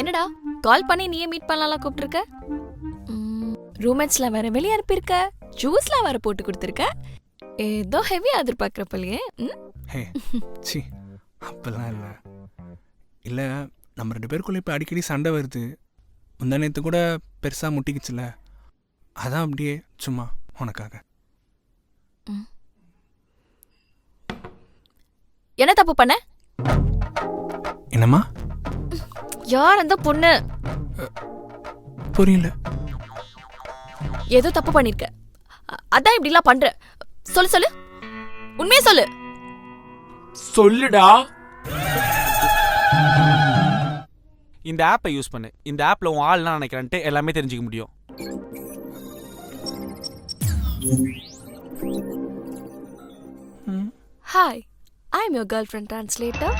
என்னடா கால் பண்ணி நீயே மீட் பண்ணலாம் கூப்பிட்டுருக்க? ரூம்மேட்ஸ்லாம் வேற வெளியே அனுப்பியிருக்க, ஜூஸ்லாம் வேற போட்டு கொடுத்துருக்க. ஏதோ ஹெவியா எதிர்பார்க்குறப்பலையே. ஹே சி அப்பெல்லாம் இல்லை இல்லை, நம்ம 2 பேருக்குள்ளே இப்போ அடிக்கடி சண்டை வருது. முந்தா நேற்று கூட பெருசாக முட்டிக்குச்சுல, அதான் அப்படியே சும்மா உனக்காக. என்ன தப்பு பண்ண? என்னம்மா? யார் அந்த பொண்ணு? புரியல. ஏதோ தப்பு பண்ணிருக்க, அதான் இப்படிலாம் பண்ற. சொல்லு சொல்லு, உண்மையே சொல்லு. சொல்லுடா. இந்த ஆப்பை யூஸ் பண்ணு. இந்த ஆப்ல உன் ஆள்னா நினைக்கிறேன்ட்டு எல்லாமே தெரிஞ்சுக்க முடியும். Hi, I'm your girlfriend translator.